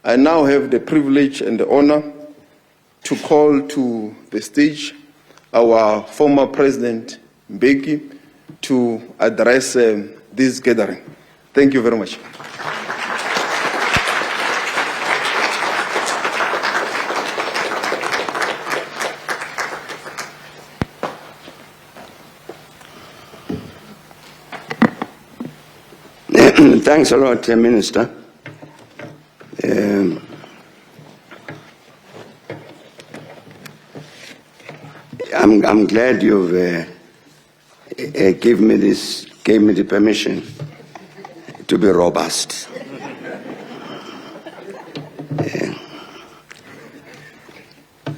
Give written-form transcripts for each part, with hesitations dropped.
I now have the privilege and the honor to call to the stage our former President Mbeki to address this gathering. Thank you very much. Thanks a lot, Minister. I'm glad you've gave me the permission to be robust.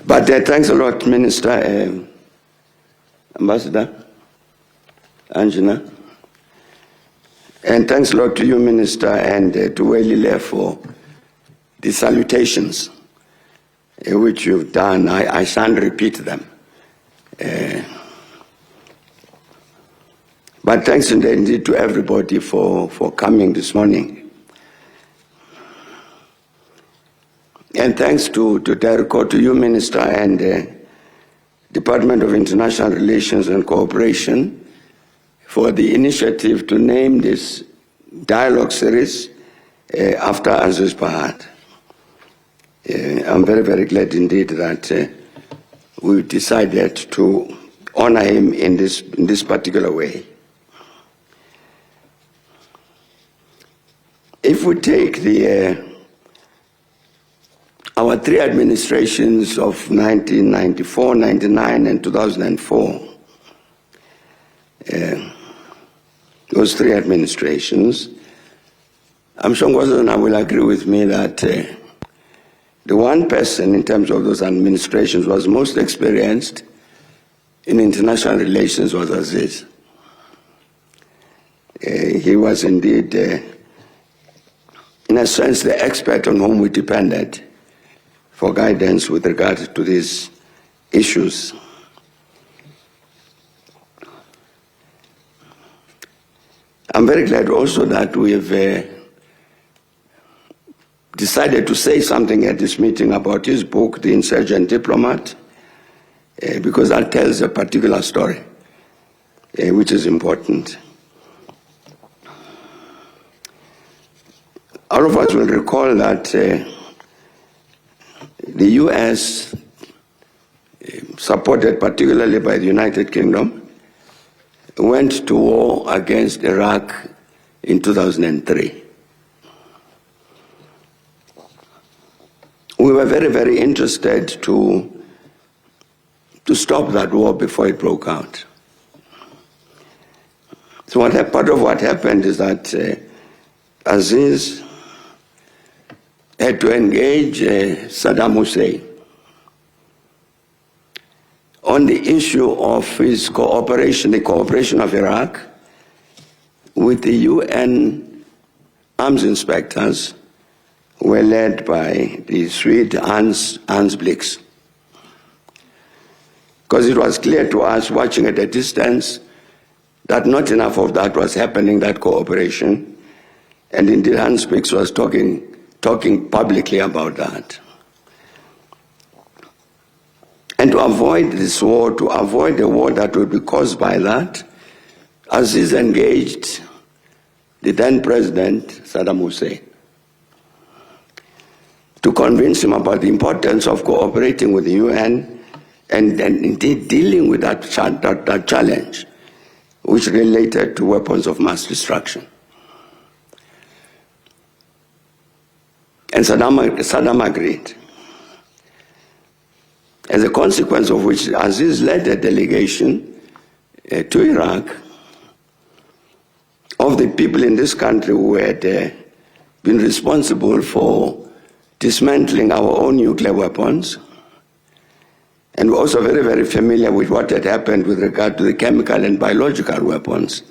But thanks a lot, Minister, Ambassador Angela. And thanks a lot to you, Minister, and to Welile for the salutations which you've done. I shan't repeat them. But thanks indeed to everybody for coming this morning. And thanks to Terco, to you, Minister, and Department of International Relations and Cooperation for the initiative to name this dialogue series after Aziz Pahad. I'm very, very glad indeed that we decided to honor him in this particular way. If we take our three administrations of 1994, 99, and 2004, those three administrations, I'm sure Ngwazana will agree with me that the one person in terms of those administrations was most experienced in international relations was Aziz. He was indeed, in a sense, the expert on whom we depended for guidance with regard to these issues. I'm very glad also that we have decided to say something at this meeting about his book, The Insurgent Diplomat, because that tells a particular story, which is important. All of us will recall that the US, supported particularly by the United Kingdom, went to war against Iraq in 2003. We were very, very interested to stop that war before it broke out. So part of what happened is that Aziz had to engage Saddam Hussein on the issue of his cooperation, the cooperation of Iraq with the UN arms inspectors who were led by the Swede Hans Blix. Because it was clear to us, watching at a distance, that not enough of that was happening, that cooperation, and indeed Hans Blix was talking publicly about that. And to avoid this war, to avoid a war that would be caused by that, Aziz engaged the then President Saddam Hussein to convince him about the importance of cooperating with the UN and indeed dealing with that challenge, which related to weapons of mass destruction. And Saddam agreed. As a consequence of which, Aziz led a delegation to Iraq of the people in this country who had been responsible for dismantling our own nuclear weapons, and were also very, very familiar with what had happened with regard to the chemical and biological weapons.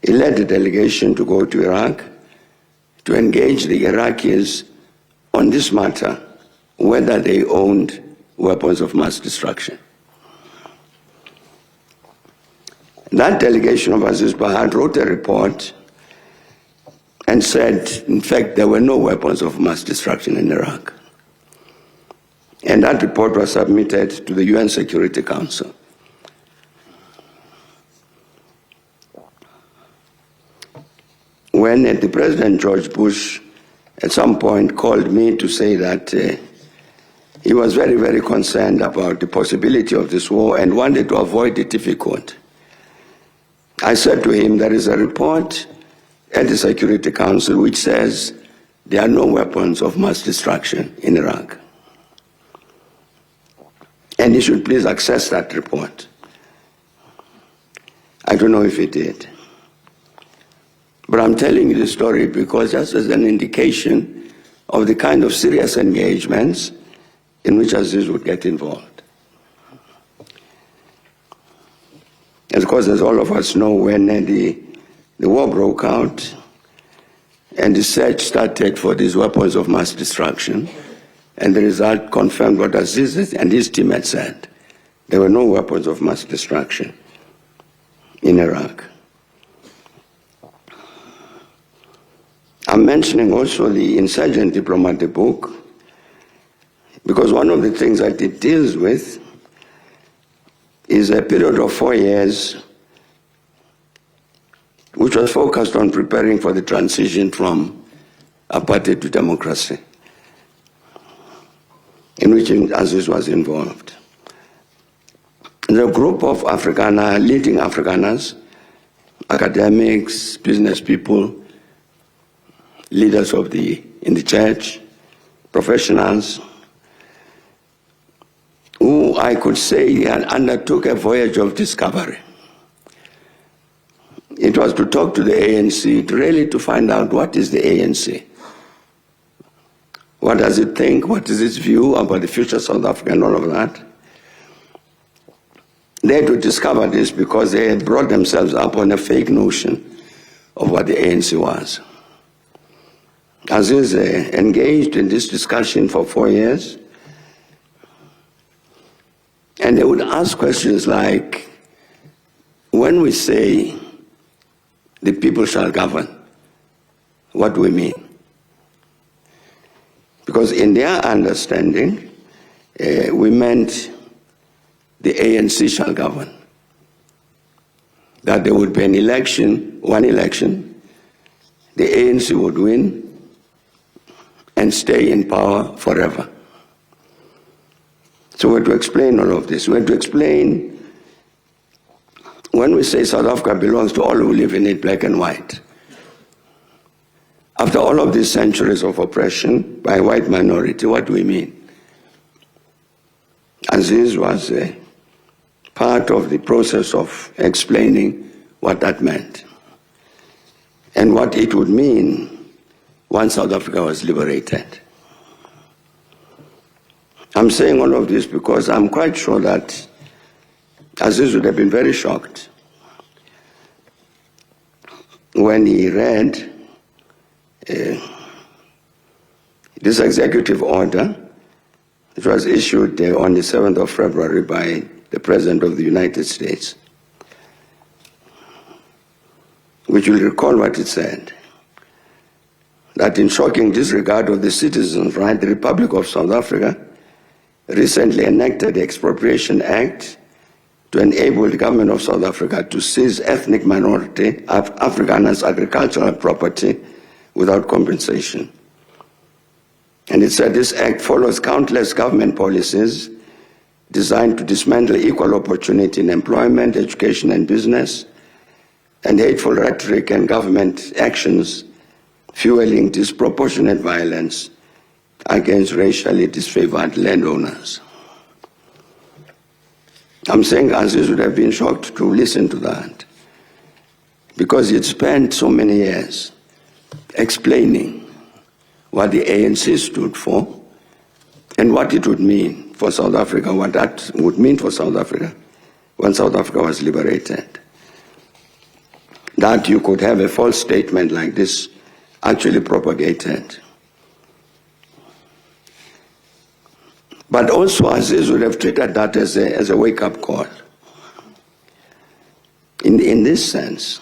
He led a delegation to go to Iraq to engage the Iraqis on this matter, whether they owned weapons of mass destruction. That delegation of Aziz Pahad wrote a report and said, in fact, there were no weapons of mass destruction in Iraq. And that report was submitted to the UN Security Council. When the President George Bush at some point called me to say that he was very, very concerned about the possibility of this war and wanted to avoid it if he could, I said to him, there is a report at the Security Council which says there are no weapons of mass destruction in Iraq. And he should please access that report. I don't know if he did. But I'm telling you this story because just as an indication of the kind of serious engagements in which Aziz would get involved. And of course, as all of us know, when the war broke out and the search started for these weapons of mass destruction, and the result confirmed what Aziz and his team had said. There were no weapons of mass destruction in Iraq. I'm mentioning also the Insurgent Diplomat, the book, because one of the things that it deals with is a period of 4 years which was focused on preparing for the transition from apartheid to democracy, in which Aziz was involved. The group of leading Afrikaners, academics, business people, leaders in the church, professionals, who I could say undertook a voyage of discovery. It was to talk to the ANC, really to find out what is the ANC. What does it think? What is its view about the future of South Africa and all of that? They had to discover this because they had brought themselves up on a fake notion of what the ANC was. Aziz engaged in this discussion for 4 years, and they would ask questions like, when we say the people shall govern, what do we mean? Because in their understanding, we meant the ANC shall govern. That there would be an election, one election, the ANC would win and stay in power forever. So we had to explain all of this. We had to explain, when we say South Africa belongs to all who live in it, black and white, after all of these centuries of oppression by a white minority, what do we mean? Aziz was part of the process of explaining what that meant and what it would mean once South Africa was liberated. I'm saying all of this because I'm quite sure that Aziz would have been very shocked when he read this executive order, which was issued on the 7th of February by the President of the United States, which will recall what it said, that in shocking disregard of the citizens' right, the Republic of South Africa recently enacted the Expropriation Act to enable the government of South Africa to seize ethnic minority Afrikaners' agricultural property without compensation. And it said this act follows countless government policies designed to dismantle equal opportunity in employment, education, and business, and hateful rhetoric and government actions fueling disproportionate violence against racially disfavored landowners. I'm saying Aziz would have been shocked to listen to that because he'd spent so many years explaining what the ANC stood for and what it would mean for South Africa, what that would mean for South Africa when South Africa was liberated. That you could have a false statement like this actually propagated. But also Aziz would have treated that as a wake-up call. In this sense,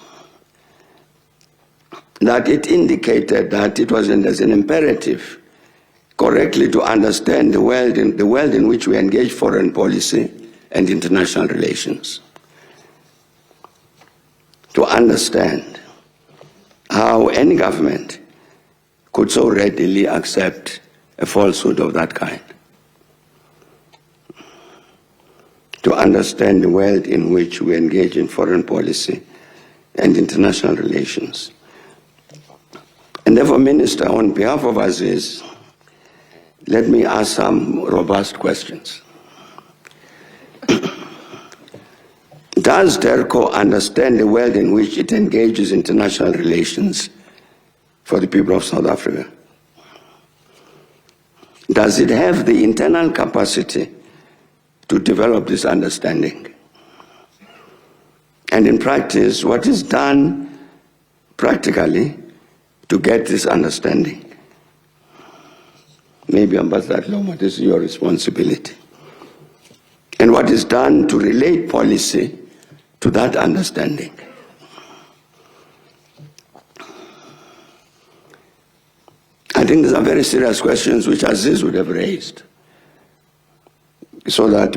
that it indicated that it was as an imperative correctly to understand the world in which we engage foreign policy and international relations. To understand how any government could so readily accept a falsehood of that kind. To understand the world in which we engage in foreign policy and international relations. And therefore, Minister, on behalf of Aziz, let me ask some robust questions. Does DERCO understand the world in which it engages international relations for the people of South Africa? Does it have the internal capacity to develop this understanding? And in practice, what is done practically to get this understanding? Maybe Ambassador Loma, this is your responsibility. And what is done to relate policy to that understanding? I think these are very serious questions which Aziz would have raised, so that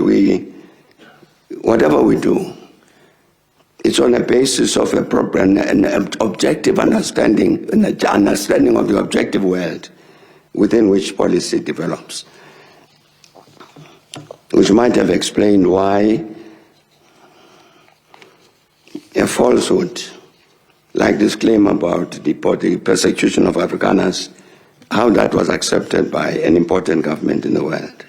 whatever we do, it's on a basis of a proper and objective understanding of the objective world within which policy develops, which might have explained why a falsehood like this claim about the persecution of Afrikaners, how that was accepted by an important government in the world.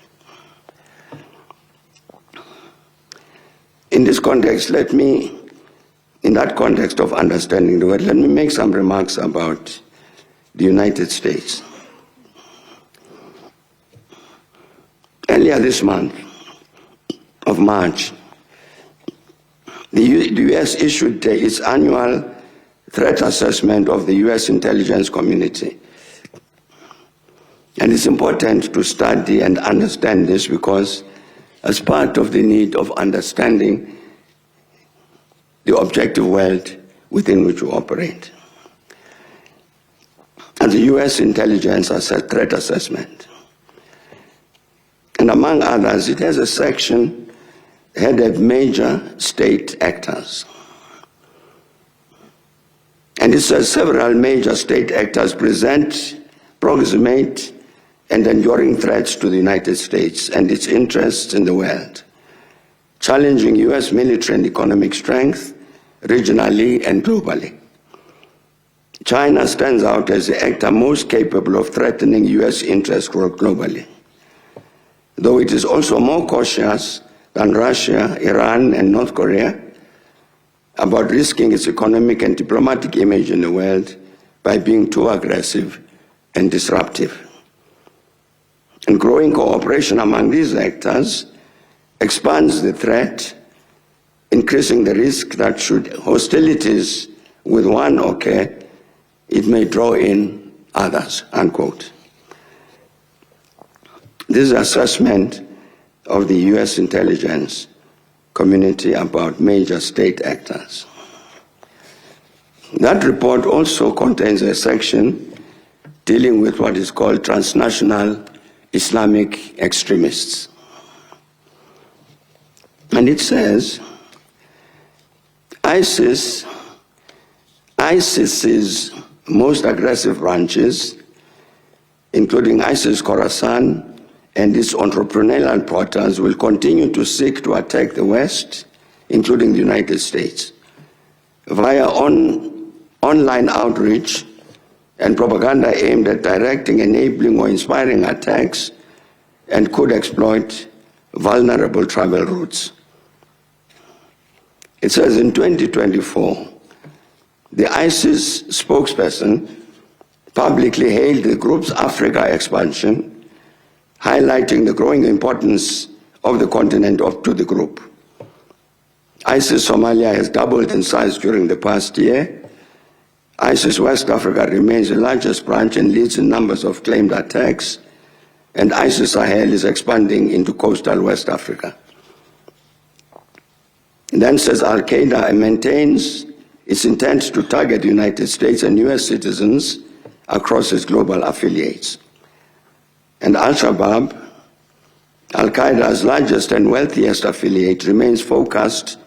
In this context, in that context of understanding the world, let me make some remarks about the United States. Earlier this month of March, the U.S. issued its annual threat assessment of the U.S. intelligence community. And it's important to study and understand this, because as part of the need of understanding the objective world within which we operate. And the U.S. intelligence threat assessment. And among others, it has a section headed Major State Actors. And it says several major state actors present, proximate, and enduring threats to the United States and its interests in the world, challenging U.S. military and economic strength regionally and globally. China stands out as the actor most capable of threatening U.S. interests globally, though it is also more cautious than Russia, Iran, and North Korea about risking its economic and diplomatic image in the world by being too aggressive and disruptive. And growing cooperation among these actors expands the threat, increasing the risk that should hostilities with one occur, it may draw in others, unquote. This is assessment of the U.S. intelligence community about major state actors. That report also contains a section dealing with what is called transnational Islamic extremists. And it says, ISIS's most aggressive branches, including ISIS Khorasan and its entrepreneurial portals, will continue to seek to attack the West, including the United States, via online outreach and propaganda aimed at directing, enabling, or inspiring attacks, and could exploit vulnerable travel routes. It says in 2024, the ISIS spokesperson publicly hailed the group's Africa expansion, highlighting the growing importance of the continent to the group. ISIS Somalia has doubled in size during the past year. ISIS West Africa remains the largest branch and leads in numbers of claimed attacks, and ISIS Sahel is expanding into coastal West Africa. It then says Al-Qaeda maintains its intent to target the United States and US citizens across its global affiliates. And Al-Shabaab, Al-Qaeda's largest and wealthiest affiliate, remains focused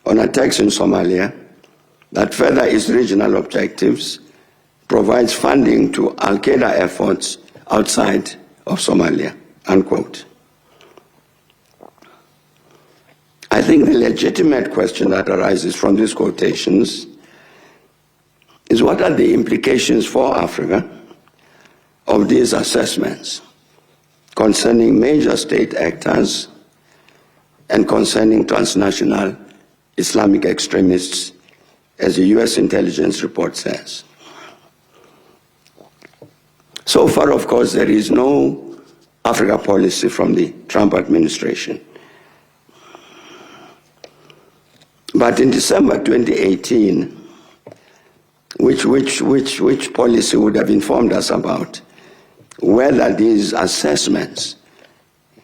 on attacks in Somalia that further its regional objectives, provides funding to Al-Qaeda efforts outside of Somalia, unquote. I think the legitimate question that arises from these quotations is, what are the implications for Africa of these assessments concerning major state actors and concerning transnational Islamic extremists, as the US intelligence report says? So far, of course, there is no Africa policy from the Trump administration. But in December 2018, which policy would have informed us about whether these assessments,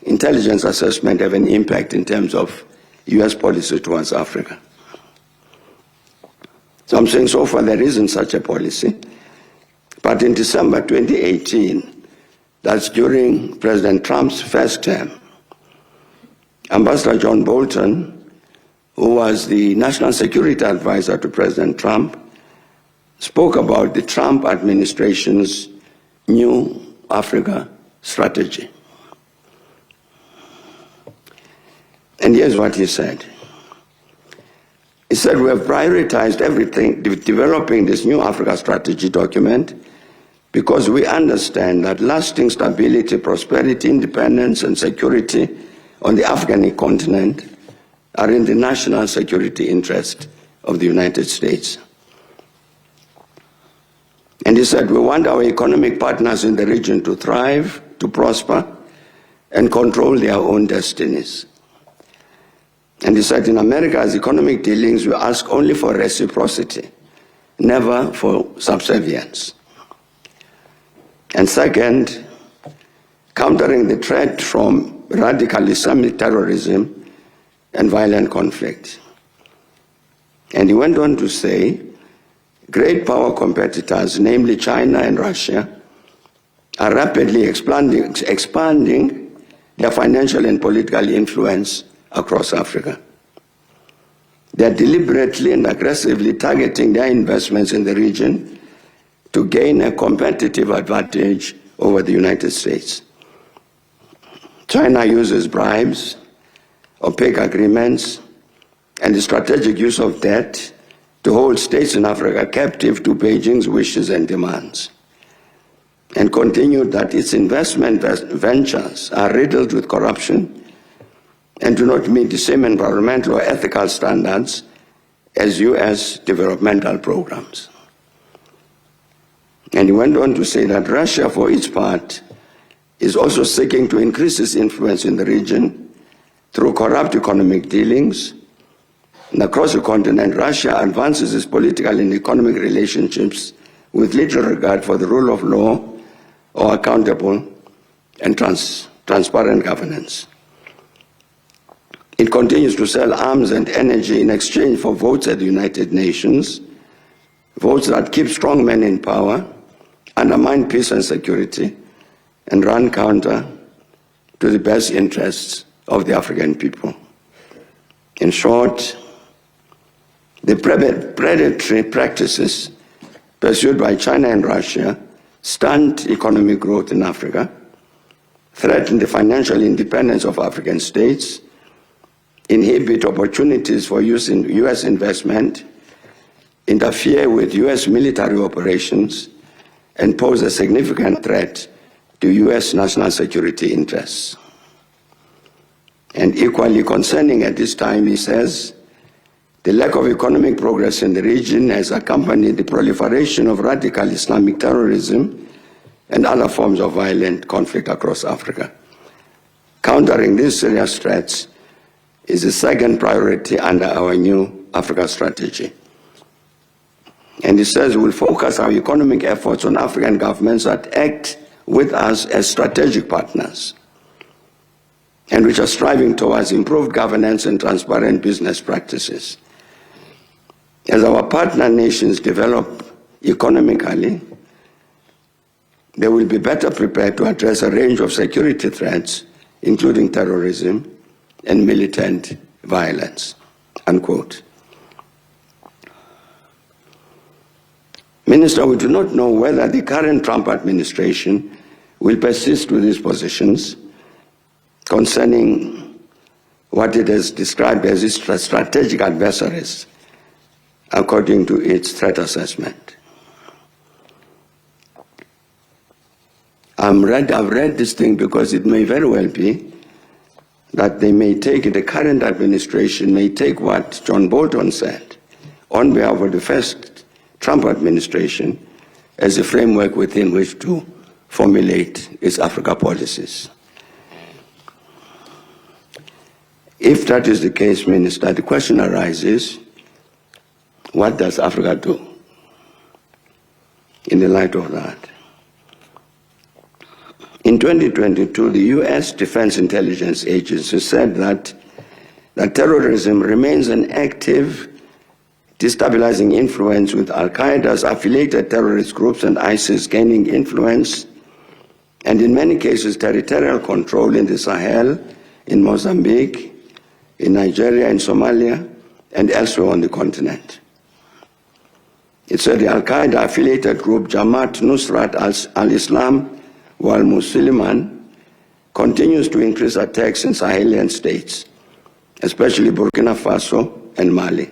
intelligence assessment, have an impact in terms of US policy towards Africa? So I'm saying so far there isn't such a policy. But in December 2018, that's during President Trump's first term, Ambassador John Bolton, who was the national security advisor to President Trump, spoke about the Trump administration's new Africa strategy. And here's what he said. He said, "We have prioritized everything, developing this new Africa strategy document, because we understand that lasting stability, prosperity, independence, and security on the African continent are in the national security interest of the United States." And he said, "We want our economic partners in the region to thrive, to prosper, and control their own destinies." And he said, "In America's economic dealings, we ask only for reciprocity, never for subservience. And second, countering the threat from radical Islamic terrorism and violent conflict." And he went on to say, "Great power competitors, namely China and Russia, are rapidly expanding their financial and political influence across Africa. They are deliberately and aggressively targeting their investments in the region to gain a competitive advantage over the United States. China uses bribes, opaque agreements, and the strategic use of debt to hold states in Africa captive to Beijing's wishes and demands, and continued that its investment ventures are riddled with corruption and do not meet the same environmental or ethical standards as US developmental programs." And he went on to say that Russia, for its part, is also seeking to increase its influence in the region through corrupt economic dealings. And across the continent, Russia advances its political and economic relationships with little regard for the rule of law or accountable and transparent governance. It continues to sell arms and energy in exchange for votes at the United Nations, votes that keep strong men in power, undermine peace and security, and run counter to the best interests of the African people. In short, the predatory practices pursued by China and Russia stunt economic growth in Africa, threaten the financial independence of African states, inhibit opportunities for US investment, interfere with US military operations, and pose a significant threat to US national security interests. And equally concerning at this time, he says, the lack of economic progress in the region has accompanied the proliferation of radical Islamic terrorism and other forms of violent conflict across Africa. Countering these serious threats is the second priority under our new Africa strategy. And he says we'll focus our economic efforts on African governments that act with us as strategic partners and which are striving towards improved governance and transparent business practices. As our partner nations develop economically, they will be better prepared to address a range of security threats, including terrorism and militant violence, unquote. Minister, we do not know whether the current Trump administration will persist with these positions concerning what it has described as its strategic adversaries, according to its threat assessment. I've read this thing because it may very well be that they may take, the current administration may take what John Bolton said on behalf of the first Trump administration as a framework within which to formulate its Africa policies. If that is the case, Minister, the question arises, what does Africa do in the light of that? In 2022, the U.S. Defense Intelligence Agency said that terrorism remains an active destabilizing influence, with Al-Qaeda's affiliated terrorist groups and ISIS gaining influence, and in many cases territorial control in the Sahel, in Mozambique, in Nigeria, in Somalia, and elsewhere on the continent. It said the Al-Qaeda affiliated group Jamaat Nusrat al-Islam wal Musliman continues to increase attacks in Sahelian states, especially Burkina Faso and Mali,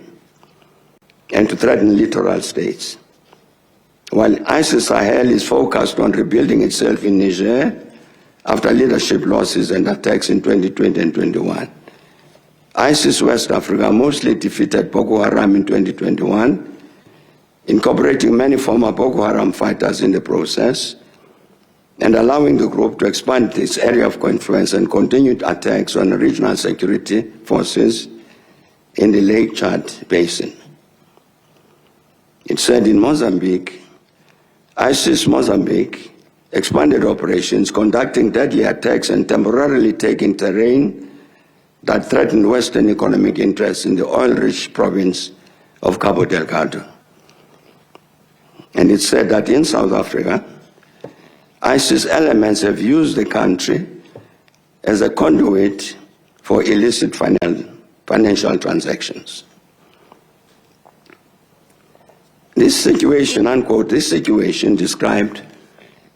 and to threaten littoral states. While ISIS Sahel is focused on rebuilding itself in Niger after leadership losses and attacks in 2020 and 2021. ISIS West Africa mostly defeated Boko Haram in 2021, incorporating many former Boko Haram fighters in the process, and allowing the group to expand its area of influence and continued attacks on regional security forces in the Lake Chad Basin. It said in Mozambique, ISIS Mozambique expanded operations, conducting deadly attacks and temporarily taking terrain that threatened Western economic interests in the oil-rich province of Cabo Delgado. And it said that in South Africa, ISIS elements have used the country as a conduit for illicit financial transactions. This situation, unquote, this situation described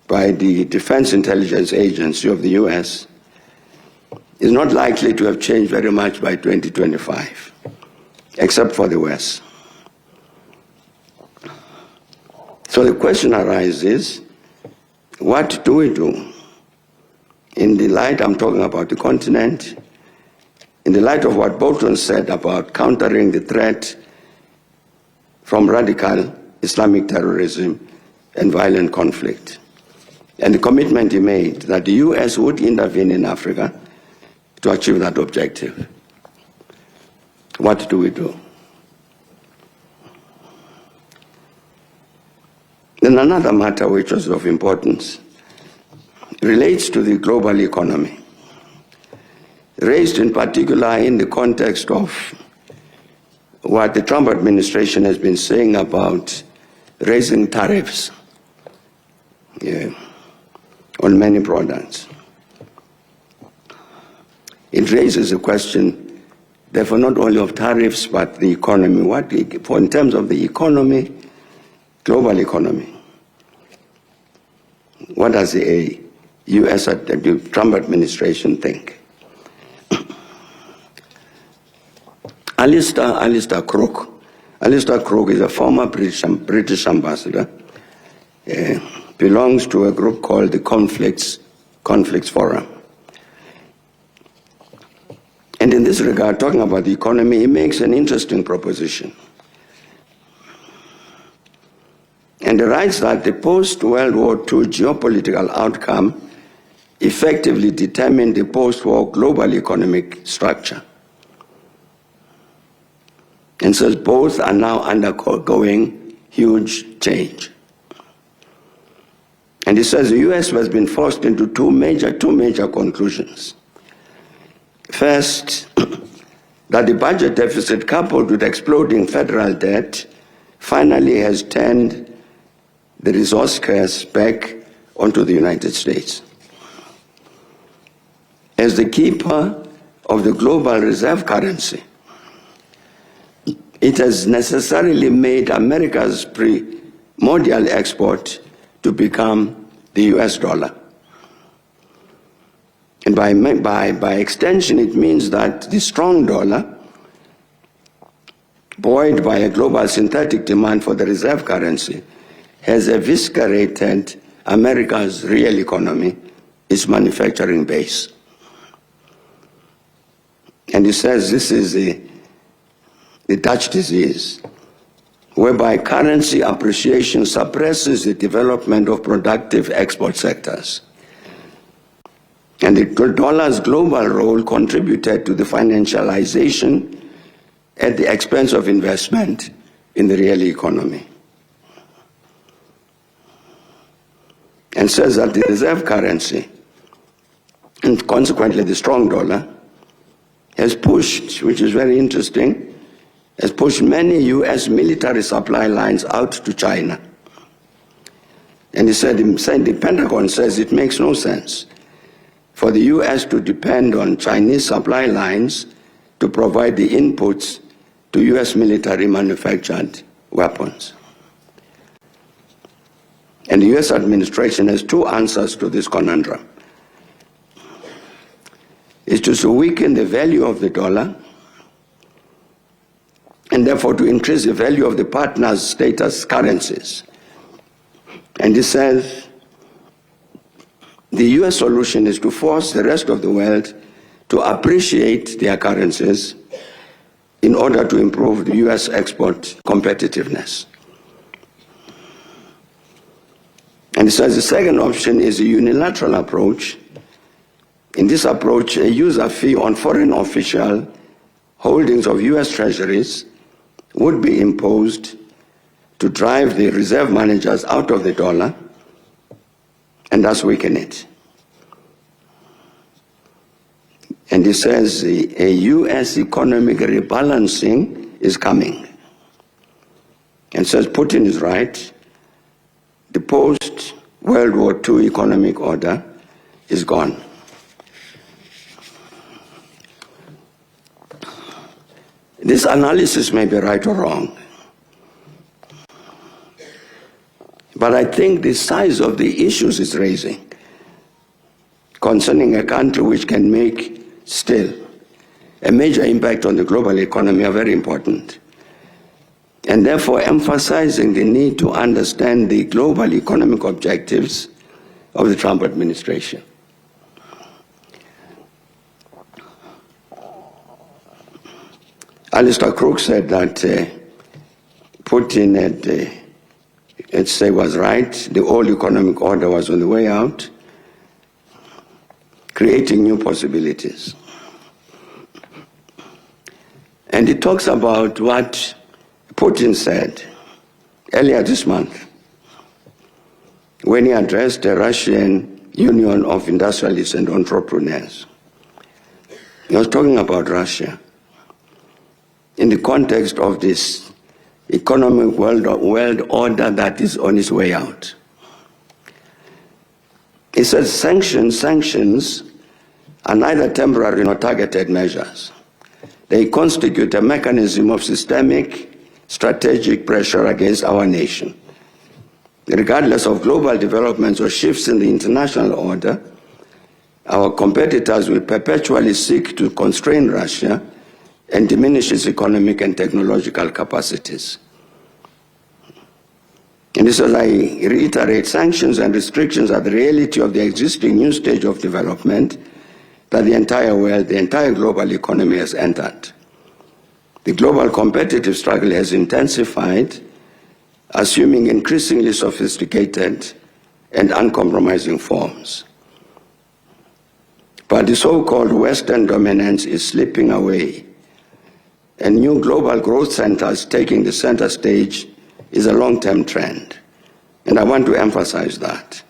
by the Defense Intelligence Agency of the US is not likely to have changed very much by 2025, except for the West. So the question arises, what do we do in the light, I'm talking about the continent, in the light of what Bolton said about countering the threat from radical Islamic terrorism and violent conflict, and the commitment he made that the US would intervene in Africa to achieve that objective? What do we do? Then another matter which was of importance relates to the global economy, raised in particular in the context of what the Trump administration has been saying about raising tariffs on many products. It raises a question, therefore, not only of tariffs, but the economy. In terms of the economy, global economy, what does the US, the Trump administration think? Alistair Crook. Alistair Crook is a former British ambassador, belongs to a group called the Conflicts Forum. And in this regard, talking about the economy, he makes an interesting proposition. And he writes that the post-World War II geopolitical outcome effectively determined the post-war global economic structure. And says both are now undergoing huge change. And he says the US has been forced into two major conclusions. First, that the budget deficit coupled with exploding federal debt finally has turned the resource curse back onto the United States. As the keeper of the global reserve currency, it has necessarily made America's primordial export to become the US dollar. And by extension, it means that the strong dollar, buoyed by a global synthetic demand for the reserve currency, has eviscerated America's real economy, its manufacturing base. And he says this is the Dutch disease, whereby currency appreciation suppresses the development of productive export sectors. And the dollar's global role contributed to the financialization at the expense of investment in the real economy. And says that the reserve currency, and consequently the strong dollar, has pushed, which is very interesting, has pushed many US military supply lines out to China. And he said, the Pentagon says it makes no sense for the US to depend on Chinese supply lines to provide the inputs to US military manufactured weapons. And the US administration has two answers to this conundrum. It's to weaken the value of the dollar and therefore to increase the value of the partners' status currencies. And he says the US solution is to force the rest of the world to appreciate their currencies in order to improve the US export competitiveness. And he says the second option is a unilateral approach. In this approach, a user fee on foreign official holdings of US treasuries would be imposed to drive the reserve managers out of the dollar and thus weaken it. And he says a US economic rebalancing is coming. And says Putin is right. The post-World War II economic order is gone. This analysis may be right or wrong, but I think the size of the issues it's raising concerning a country which can make still a major impact on the global economy are very important, and therefore emphasizing the need to understand the global economic objectives of the Trump administration. Alistair Crook said that Putin was right, the old economic order was on the way out, creating new possibilities. And he talks about what Putin said earlier this month when he addressed the Russian Union of Industrialists and Entrepreneurs. He was talking about Russia in the context of this economic world order that is on its way out. He says sanctions are neither temporary nor targeted measures. They constitute a mechanism of systemic strategic pressure against our nation. Regardless of global developments or shifts in the international order, our competitors will perpetually seek to constrain Russia and diminish its economic and technological capacities. And this, as I reiterate, sanctions and restrictions are the reality of the existing new stage of development that the entire world, the entire global economy has entered. The global competitive struggle has intensified, assuming increasingly sophisticated and uncompromising forms. But the so-called Western dominance is slipping away, and new global growth centers taking the center stage is a long-term trend. And I want to emphasize that.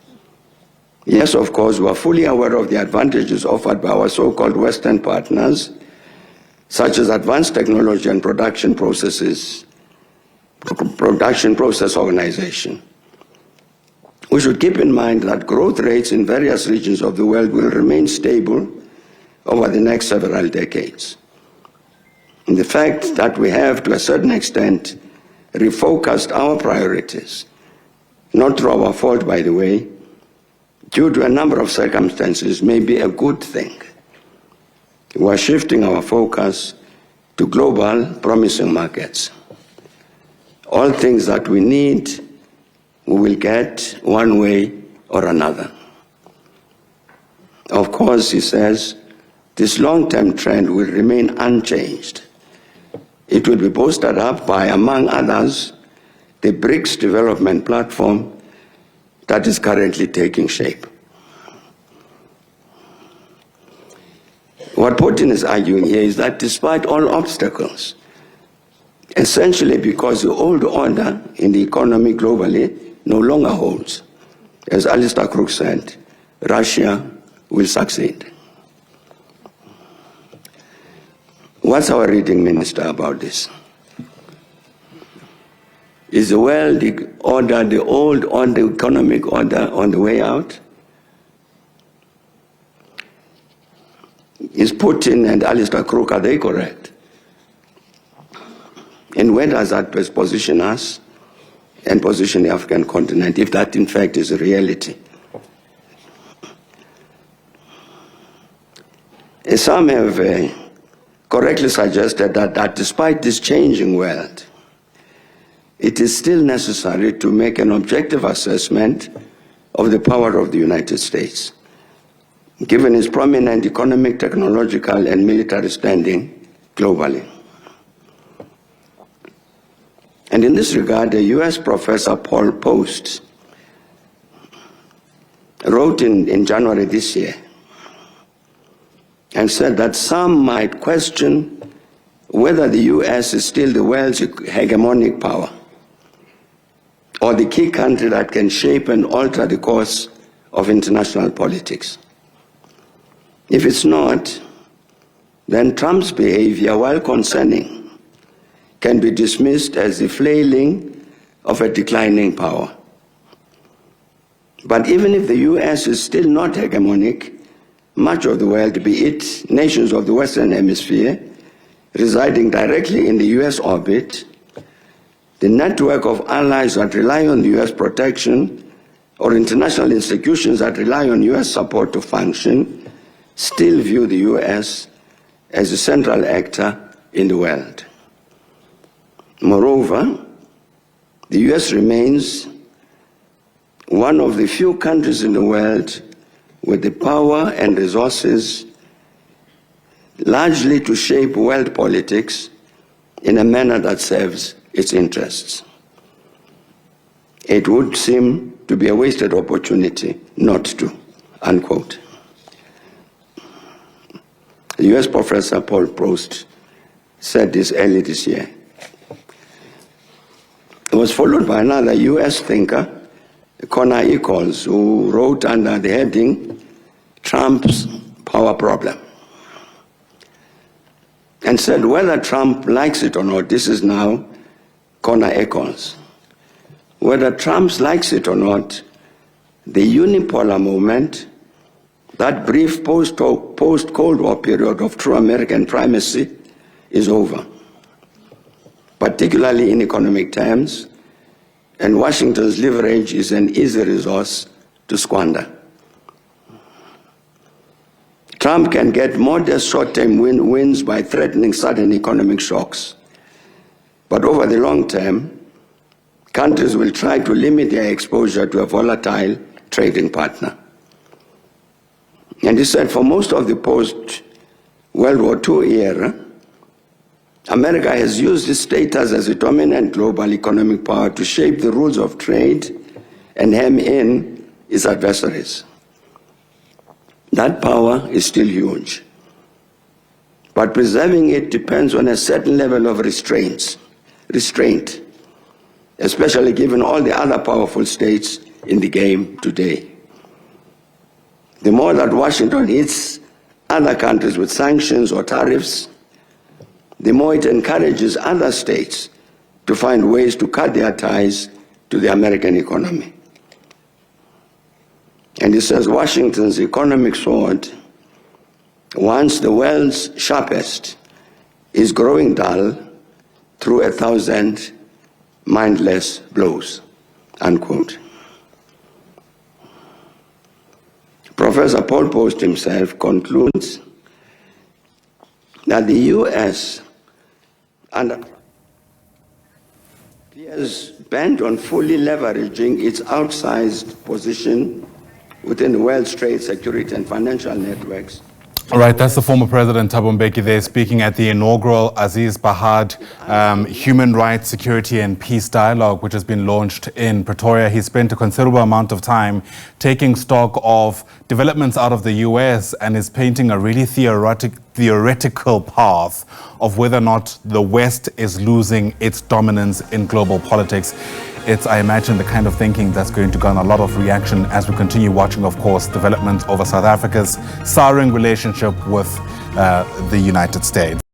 Yes, of course, we are fully aware of the advantages offered by our so-called Western partners, such as advanced technology and production process organization. We should keep in mind that growth rates in various regions of the world will remain stable over the next several decades. And the fact that we have, to a certain extent, refocused our priorities, not through our fault, by the way, due to a number of circumstances, may be a good thing. We are shifting our focus to global promising markets. All things that we need, we will get one way or another. Of course, he says, this long-term trend will remain unchanged. It will be bolstered up by, among others, the BRICS development platform that is currently taking shape. What Putin is arguing here is that despite all obstacles, essentially because the old order in the economy globally no longer holds, as Alistair Crook said, Russia will succeed. What's our reading, Minister, about this? Is the world order, the old order, economic order, on the way out? Is Putin and Alistair Crook, are they correct? And where does that position us and position the African continent, if that in fact is a reality? Some have correctly suggested that despite this changing world, it is still necessary to make an objective assessment of the power of the United States, given its prominent economic, technological, and military standing globally. And in this regard, the US professor Paul Post wrote in January this year and said that some might question whether the US is still the world's hegemonic power or the key country that can shape and alter the course of international politics. If it's not, then Trump's behavior, while concerning, can be dismissed as the flailing of a declining power. But even if the US is still not hegemonic, much of the world, be it nations of the Western Hemisphere, residing directly in the US orbit, the network of allies that rely on US protection, or international institutions that rely on US support to function, still view the US as a central actor in the world. Moreover, the US remains one of the few countries in the world with the power and resources largely to shape world politics in a manner that serves its interests. It would seem to be a wasted opportunity not to, unquote. The US professor Paul Post said this early this year. It was followed by another US thinker, Connor Eccles, who wrote under the heading, Trump's Power Problem, and said whether Trump likes it or not, this is now Connor Eccles, whether Trump likes it or not, the unipolar movement, that brief post-Cold War period of true American primacy, is over, particularly in economic terms, and Washington's leverage is an easy resource to squander. Trump can get modest short-term wins by threatening sudden economic shocks, but over the long term, countries will try to limit their exposure to a volatile trading partner. And he said for most of the post-World War II era, America has used its status as a dominant global economic power to shape the rules of trade and hem in its adversaries. That power is still huge, but preserving it depends on a certain level of restraint, especially given all the other powerful states in the game today. The more that Washington hits other countries with sanctions or tariffs, the more it encourages other states to find ways to cut their ties to the American economy. And he says Washington's economic sword, once the world's sharpest, is growing dull through 1,000 mindless blows, unquote. Professor Paul Post himself concludes that the U.S. appears bent on fully leveraging its outsized position within the world's trade, security, and financial networks. All right, that's the former President Thabo Mbeki there speaking at the inaugural Aziz Pahad Human Rights, Security and Peace Dialogue, which has been launched in Pretoria. He spent a considerable amount of time taking stock of developments out of the US and is painting a really theoretical path of whether or not the West is losing its dominance in global politics. It's, I imagine, the kind of thinking that's going to garner a lot of reaction as we continue watching, of course, developments over South Africa's souring relationship with the United States.